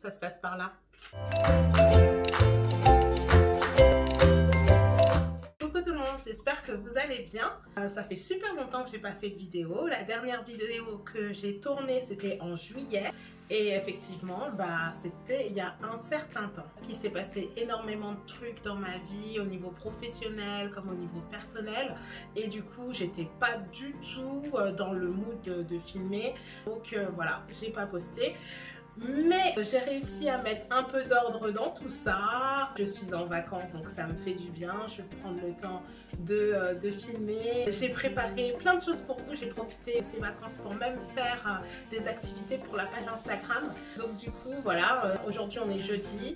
Ça se passe par là. Coucou tout le monde, j'espère que vous allez bien. Ça fait super longtemps que j'ai pas fait de vidéo. La dernière vidéo que j'ai tournée, c'était en juillet. Et effectivement, c'était il y a un certain temps. Il s'est passé énormément de trucs dans ma vie, au niveau professionnel comme au niveau personnel. Et du coup, j'étais pas du tout dans le mood de filmer. Donc voilà, j'ai pas posté. Mais j'ai réussi à mettre un peu d'ordre dans tout ça. Je suis en vacances, donc ça me fait du bien. Je vais prendre le temps de filmer. J'ai préparé plein de choses pour vous. J'ai profité de ces vacances pour même faire des activités pour la page Instagram. Donc du coup, voilà, aujourd'hui on est jeudi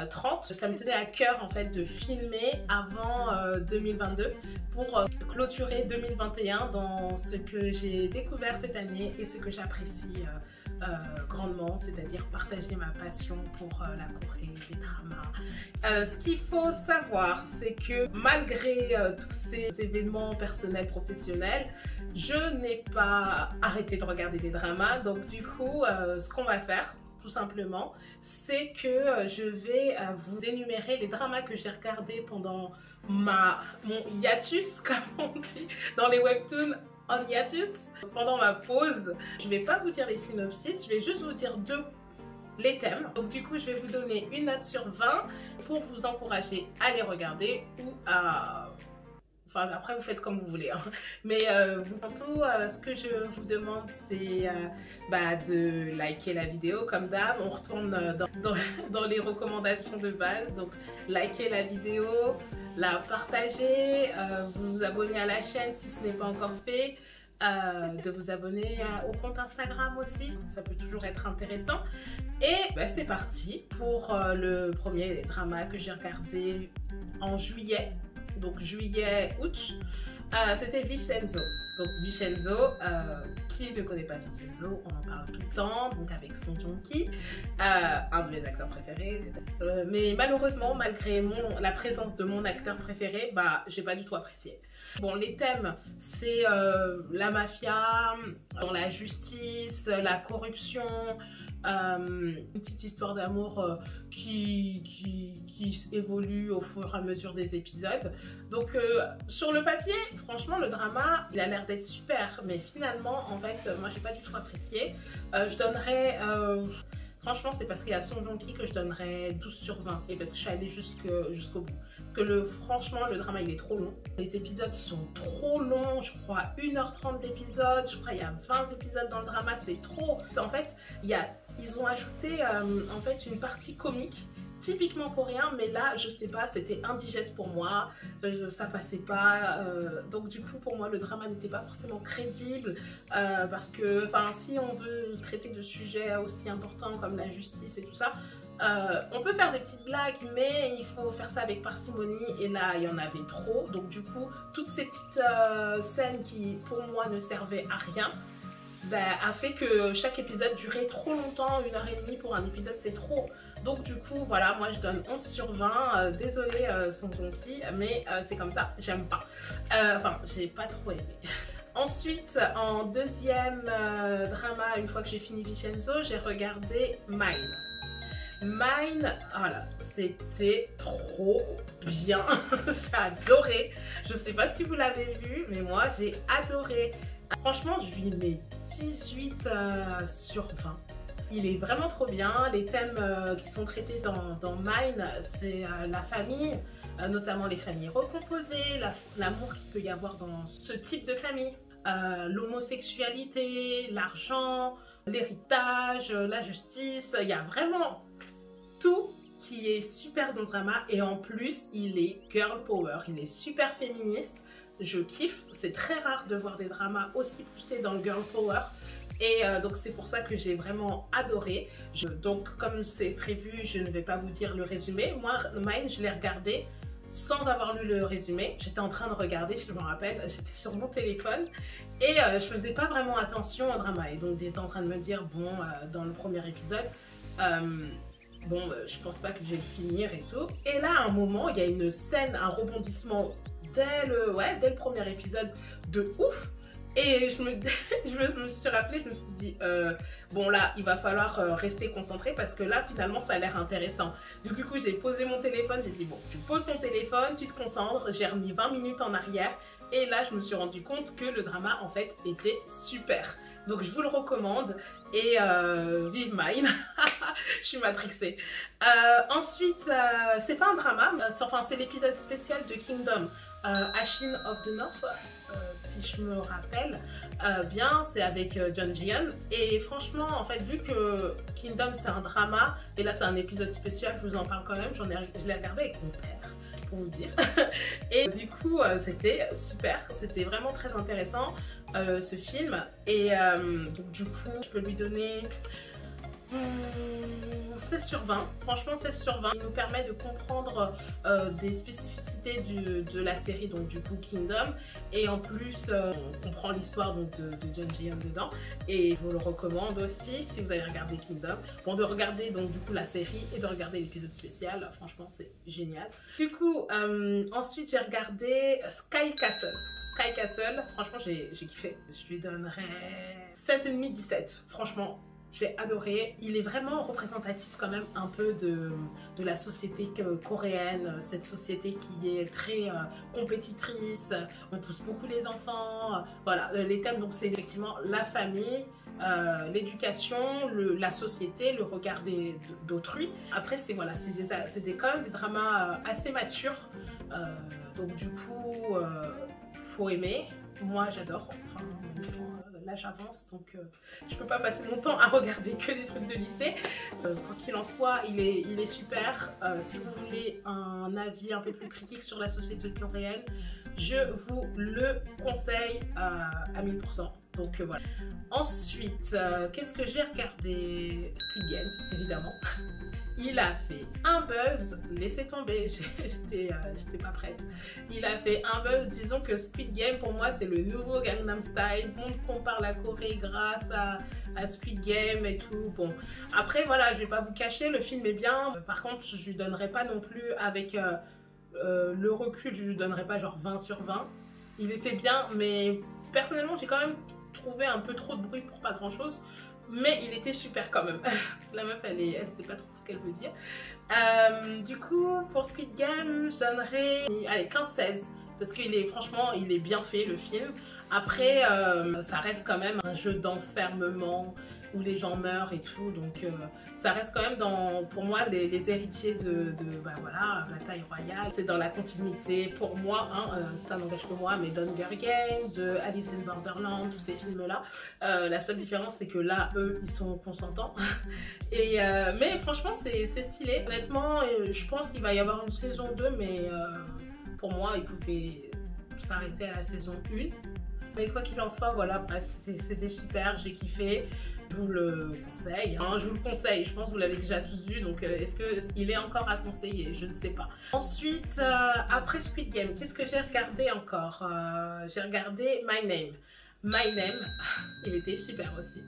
30. Ça me tenait à cœur en fait de filmer avant 2022 pour clôturer 2021 dans ce que j'ai découvert cette année et ce que j'apprécie grandement, c'est-à-dire partager ma passion pour la Corée, les dramas. Ce qu'il faut savoir, c'est que malgré tous ces événements personnels, professionnels, je n'ai pas arrêté de regarder des dramas. Donc du coup, ce qu'on va faire, tout simplement, c'est que je vais vous énumérer les dramas que j'ai regardés pendant mon hiatus, comme on dit dans les webtoons, en hiatus, pendant ma pause. Je ne vais pas vous dire les synopsis, je vais juste vous dire les thèmes. Donc du coup, je vais vous donner une note sur 20 pour vous encourager à les regarder ou à... Enfin, après, vous faites comme vous voulez. Hein. Mais surtout, ce que je vous demande, c'est de liker la vidéo. Comme d'hab, on retourne dans les recommandations de base. Donc, liker la vidéo, la partager, vous abonner à la chaîne si ce n'est pas encore fait. De vous abonner au compte Instagram aussi, ça peut toujours être intéressant. Et c'est parti pour le premier drama que j'ai regardé en juillet. Donc juillet-août, c'était Vincenzo. Donc Vincenzo, qui ne connaît pas Vincenzo, on en parle tout le temps, donc avec Song Joong-ki, un de mes acteurs préférés. Mais malheureusement, malgré la présence de mon acteur préféré, j'ai pas du tout apprécié. Bon, les thèmes, c'est la mafia, la justice, la corruption, une petite histoire d'amour qui évolue au fur et à mesure des épisodes. Donc sur le papier, franchement, le drama, il a l'air d'être super, mais finalement, en fait, moi, j'ai pas du tout apprécié. Je donnerais... Franchement, c'est parce qu'il y a Song Joong-ki que je donnerais 12 sur 20 et parce que je suis allée jusqu'au bout. Parce que franchement, le drama, il est trop long. Les épisodes sont trop longs, je crois 1h30 d'épisode, je crois il y a 20 épisodes dans le drama, c'est trop. En fait, ils ont ajouté en fait une partie comique typiquement coréen, mais là je sais pas, c'était indigeste pour moi, ça passait pas, donc du coup pour moi le drama n'était pas forcément crédible, parce que si on veut traiter de sujets aussi importants comme la justice et tout ça, on peut faire des petites blagues, mais il faut faire ça avec parcimonie, et là il y en avait trop. Donc du coup toutes ces petites scènes qui pour moi ne servaient à rien a fait que chaque épisode durait trop longtemps, 1h30 pour un épisode, c'est trop. Donc du coup voilà, moi je donne 11 sur 20, désolée Song Joong-ki, mais c'est comme ça, j'aime pas. J'ai pas trop aimé. Ensuite, en deuxième drama, une fois que j'ai fini Vincenzo, j'ai regardé Mine. Mine, voilà, c'était trop bien, j'ai adoré. Je sais pas si vous l'avez vu, mais moi j'ai adoré. Franchement, je lui mets 18 sur 20. Il est vraiment trop bien. Les thèmes qui sont traités dans Mine, c'est la famille, notamment les familles recomposées, l'amour qu'il peut y avoir dans ce type de famille, l'homosexualité, l'argent, l'héritage, la justice. Il y a vraiment tout qui est super dans ce drama, et en plus, il est girl power, il est super féministe. Je kiffe, c'est très rare de voir des dramas aussi poussés dans le girl power. Et donc c'est pour ça que j'ai vraiment adoré. Donc comme c'est prévu, je ne vais pas vous dire le résumé. Moi, Mine, je l'ai regardé sans avoir lu le résumé. J'étais en train de regarder, je me rappelle, j'étais sur mon téléphone et je faisais pas vraiment attention au drama. Et donc j'étais en train de me dire, bon, dans le premier épisode, je pense pas que je vais le finir et tout. Et là, à un moment, il y a une scène, un rebondissement dès le premier épisode de ouf. Et je me suis rappelée, je me suis dit, bon là, il va falloir rester concentré parce que là, finalement, ça a l'air intéressant. Du coup, j'ai posé mon téléphone, j'ai dit, bon, tu poses ton téléphone, tu te concentres. J'ai remis 20 minutes en arrière. Et là, je me suis rendu compte que le drama, en fait, était super. Donc, je vous le recommande. Et vive mine. Je suis matrixée. Ensuite, c'est pas un drama, enfin, c'est l'épisode spécial de Kingdom. Ashin of the North, si je me rappelle bien, c'est avec John Jian. Et franchement, en fait, vu que Kingdom c'est un drama, et là c'est un épisode spécial, je vous en parle quand même, je l'ai regardé avec mon père, pour vous dire. Et du coup, c'était super, c'était vraiment très intéressant ce film. Et donc du coup, je peux lui donner 16 sur 20, franchement 16 sur 20. Il nous permet de comprendre des spécificités de la série, donc du coup Kingdom, et en plus on comprend l'histoire de John Jian dedans, et je vous le recommande aussi si vous avez regardé Kingdom, bon, de regarder donc du coup la série et de regarder l'épisode spécial, franchement c'est génial. Du coup ensuite j'ai regardé Sky Castle. Sky Castle, franchement j'ai kiffé, je lui donnerais 16,5, 17, franchement j'ai adoré. Il est vraiment représentatif quand même un peu de la société coréenne, cette société qui est très compétitrice, on pousse beaucoup les enfants, voilà, les thèmes donc c'est effectivement la famille, l'éducation, la société, le regard d'autrui. Après c'est voilà, c'est quand même des dramas assez matures, donc du coup faut aimer. Moi j'adore, enfin, là j'avance donc je peux pas passer mon temps à regarder que des trucs de lycée. Quoi qu'il en soit, il est super. Si vous voulez un avis un peu plus critique sur la société coréenne, je vous le conseille à 1000%. Donc voilà. Ensuite, qu'est-ce que j'ai regardé? Squid Game, évidemment. Il a fait un buzz, laissez tomber, j'étais pas prête. Il a fait un buzz, disons que Squid Game pour moi c'est le nouveau Gangnam Style. Tout le monde compare la Corée grâce à Squid Game et tout. Bon, après voilà, je vais pas vous cacher, le film est bien. Par contre, je lui donnerai pas non plus avec le recul, je lui donnerai pas genre 20 sur 20. Il était bien, mais personnellement j'ai quand même trouvé un peu trop de bruit pour pas grand chose. Mais il était super quand même. La meuf, elle sait pas trop ce qu'elle veut dire. Du coup, pour Squid Game, je donnerais, allez, 15-16. Parce qu'il est, franchement, il est bien fait, le film. Après, ça reste quand même un jeu d'enfermement où les gens meurent et tout. Donc, ça reste quand même pour moi, les héritiers bah voilà, Bataille Royale. C'est dans la continuité, pour moi, hein, ça n'engage que moi, mais d'Hunger Games, de Alice in Borderland, tous ces films-là. La seule différence, c'est que là, eux, ils sont consentants. Et, mais franchement, c'est stylé. Honnêtement, je pense qu'il va y avoir une saison 2, mais pour moi, il pouvait s'arrêter à la saison 1. Mais quoi qu'il en soit, voilà, bref, c'était super, j'ai kiffé. Je vous le conseille, hein, je vous le conseille, je pense que vous l'avez déjà tous vu, donc est-ce qu'il est encore à conseiller? Je ne sais pas. Ensuite, après Squid Game, qu'est-ce que j'ai regardé encore? J'ai regardé My Name. My Name, il était super aussi.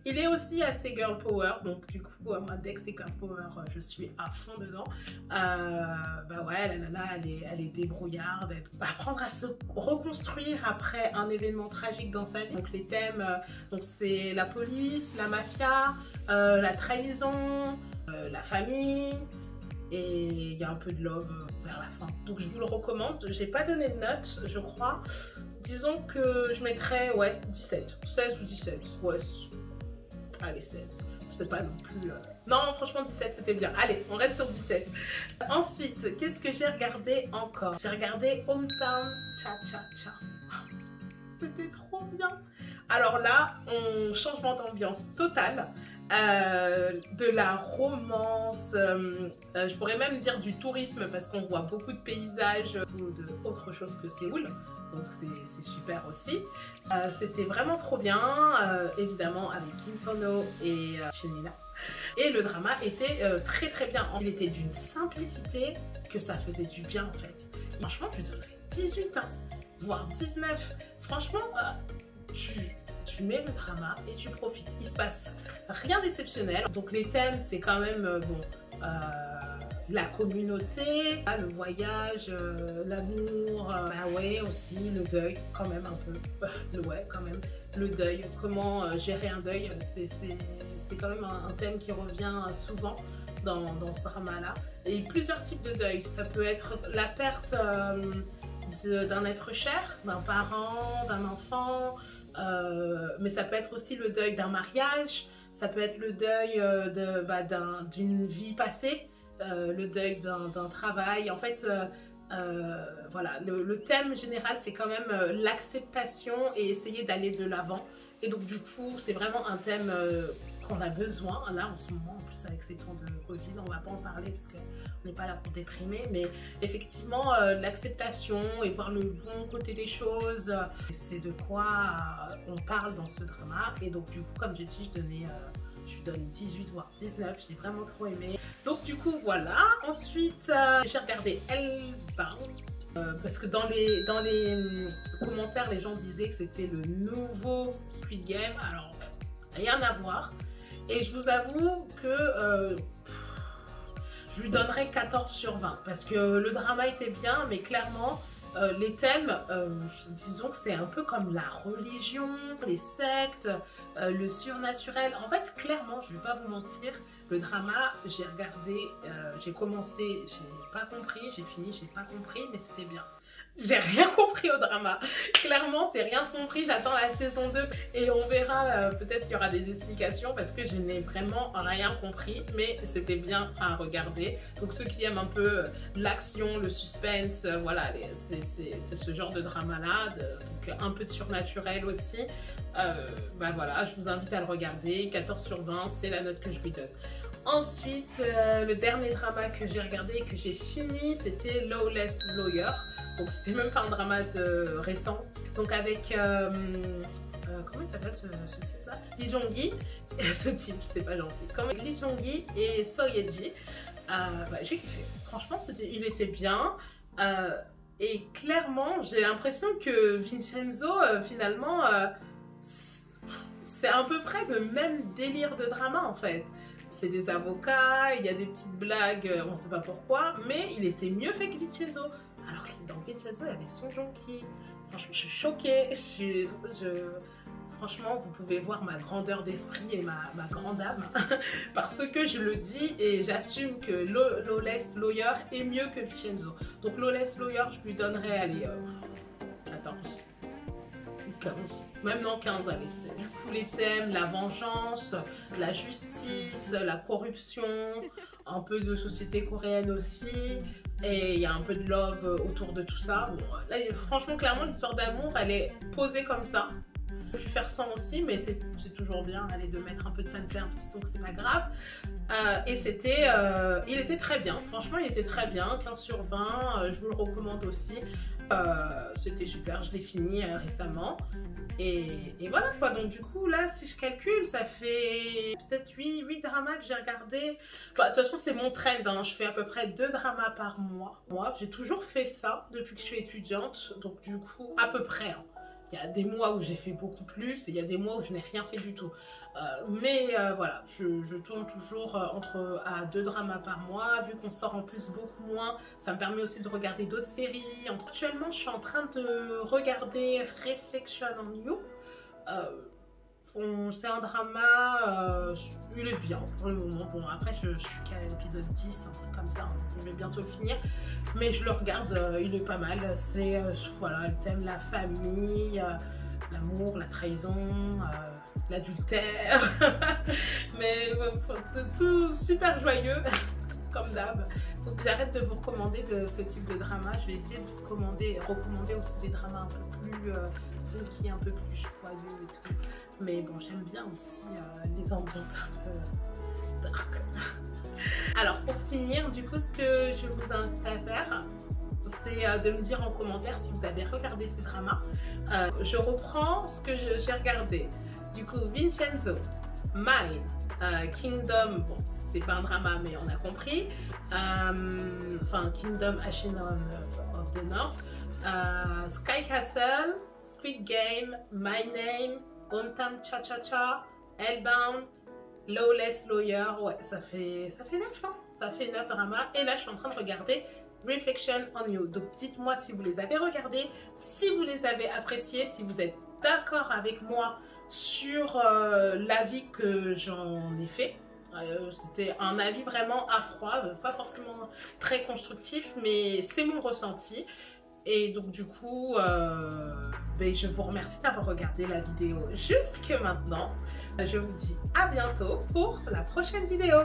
Il est aussi assez girl power, donc du coup, moi dès que c'est girl power, je suis à fond dedans. Bah ouais, la nana, elle est débrouillarde, elle va apprendre à se reconstruire après un événement tragique dans sa vie. Donc les thèmes, donc c'est la police, la mafia, la trahison, la famille, et il y a un peu de love vers la fin. Donc je vous le recommande. J'ai pas donné de note, je crois. Disons que je mettrais, ouais, 17, 16 ou 17, ouais. Allez, 16, je sais pas non plus. Non, franchement, 17, c'était bien. Allez, on reste sur 17. Ensuite, qu'est-ce que j'ai regardé encore? J'ai regardé Hometown Cha-Cha-Cha. C'était trop bien. Alors là, changement d'ambiance total. De la romance, je pourrais même dire du tourisme parce qu'on voit beaucoup de paysages ou d'autres choses que Séoul, donc c'est super aussi. C'était vraiment trop bien, évidemment avec Kim Sono et Shenina. Et le drama était très très bien. Il était d'une simplicité que ça faisait du bien en fait. Et franchement, je donnerais 18 ans, voire 19. Franchement, tu mets le drama et tu profites. Il se passe rien d'exceptionnel. Donc les thèmes, c'est quand même bon. la communauté, le voyage, l'amour, bah ouais aussi, le deuil quand même un peu, ouais quand même, le deuil, comment gérer un deuil, c'est quand même un thème qui revient souvent dans ce drama-là. Et plusieurs types de deuil, ça peut être la perte d'un être cher, d'un parent, d'un enfant, mais ça peut être aussi le deuil d'un mariage, ça peut être le deuil d'une vie passée, le deuil d'un travail. En fait, voilà, le thème général, c'est quand même l'acceptation et essayer d'aller de l'avant. Et donc, du coup, c'est vraiment un thème qu'on a besoin, là, en ce moment, en plus avec ces temps de Covid, on ne va pas en parler parce qu'on n'est pas là pour déprimer, mais effectivement, l'acceptation et voir le bon côté des choses, c'est de quoi on parle dans ce drama. Et donc, du coup, comme j'ai dit, je donne 18 voire 19, j'ai vraiment trop aimé. Donc du coup voilà, ensuite j'ai regardé Hellbound parce que dans les commentaires les gens disaient que c'était le nouveau Squid Game, alors rien à voir. Et je vous avoue que je lui donnerais 14 sur 20 parce que le drama était bien, mais clairement les thèmes, disons que c'est un peu comme la religion, les sectes, le surnaturel. En fait, clairement, je ne vais pas vous mentir, le drama, j'ai regardé, j'ai commencé, j'ai pas compris, j'ai fini, j'ai pas compris, mais c'était bien. J'ai rien compris au drama. Clairement, c'est rien compris. J'attends la saison 2 et on verra. Peut-être qu'il y aura des explications parce que je n'ai vraiment rien compris. Mais c'était bien à regarder. Donc, ceux qui aiment un peu l'action, le suspense, voilà, c'est ce genre de drama-là. Donc, un peu de surnaturel aussi. Bah voilà, je vous invite à le regarder. 14 sur 20, c'est la note que je lui donne. Ensuite, le dernier drama que j'ai regardé et que j'ai fini, c'était Lawless Lawyer. Donc c'était même pas un drama récent. Donc avec, comment il s'appelle ce type-là, Lee Jong-gi. Ce type, c'est pas gentil. Comme Lee Jong-gi et So Ye-ji. Bah, j'ai kiffé. Franchement, il était bien. Et clairement, j'ai l'impression que Vincenzo, finalement, c'est à peu près le même délire de drama en fait. C'est des avocats, il y a des petites blagues, on ne sait pas pourquoi, mais il était mieux fait que Vincenzo. Alors que dans Vincenzo, il y avait Song Joong-ki. Franchement, je suis choquée. Franchement, vous pouvez voir ma grandeur d'esprit et ma grande âme. Parce que je le dis et j'assume que Lawless Lawyer est mieux que Vincenzo. Donc Lawless Lawyer, je lui donnerais, allez, 14. 15. Même non, 15, allez. Du coup, les thèmes, la vengeance, la justice, la corruption, un peu de société coréenne aussi. Et il y a un peu de love autour de tout ça. Bon, là, franchement, clairement, l'histoire d'amour, elle est posée comme ça. Je peux faire sans aussi, mais c'est toujours bien allez, de mettre un peu de fanservice, donc c'est pas grave. Et il était très bien, franchement, il était très bien, 15 sur 20, je vous le recommande aussi. C'était super, je l'ai fini récemment. Et voilà quoi, donc du coup là si je calcule ça fait peut-être 8 dramas que j'ai regardé. Bah, de toute façon c'est mon trend, hein. Je fais à peu près 2 dramas par mois. Moi j'ai toujours fait ça depuis que je suis étudiante, donc du coup à peu près. Hein. Il y a des mois où j'ai fait beaucoup plus et il y a des mois où je n'ai rien fait du tout. Mais voilà, je tourne toujours à 2 dramas par mois. Vu qu'on sort en plus beaucoup moins, ça me permet aussi de regarder d'autres séries. Actuellement, je suis en train de regarder Reflection on You. C'est un drama, il est bien pour le moment. Bon, après, je suis qu'à l'épisode 10, un truc comme ça. Hein, je vais bientôt le finir. Mais je le regarde, il est pas mal. C'est, voilà, le thème la famille, l'amour, la trahison, l'adultère. Mais tout super joyeux, comme d'hab. Faut que j'arrête de vous recommander ce type de drama. Je vais essayer de vous recommander aussi des dramas un peu plus funky, un peu plus joyeux et tout. Mais bon, j'aime bien aussi les ambiances un peu dark. Alors, pour finir, du coup, ce que je vous invite à faire, c'est de me dire en commentaire si vous avez regardé ces dramas. Je reprends ce que j'ai regardé. Du coup, Vincenzo, Mine, Kingdom, bon, c'est pas un drama, mais on a compris. Enfin, Kingdom Ashinon of the North, Sky Castle, Squid Game, My Name, Hometown Cha-Cha-Cha, Hellbound, Lawless Lawyer, ouais, ça fait 9, hein. ça fait 9 dramas. Et là, je suis en train de regarder Reflection on You. Donc, dites-moi si vous les avez regardés, si vous les avez appréciés, si vous êtes d'accord avec moi sur l'avis que j'en ai fait. C'était un avis vraiment à froid, pas forcément très constructif, mais c'est mon ressenti. Et donc du coup, je vous remercie d'avoir regardé la vidéo jusque maintenant. Je vous dis à bientôt pour la prochaine vidéo.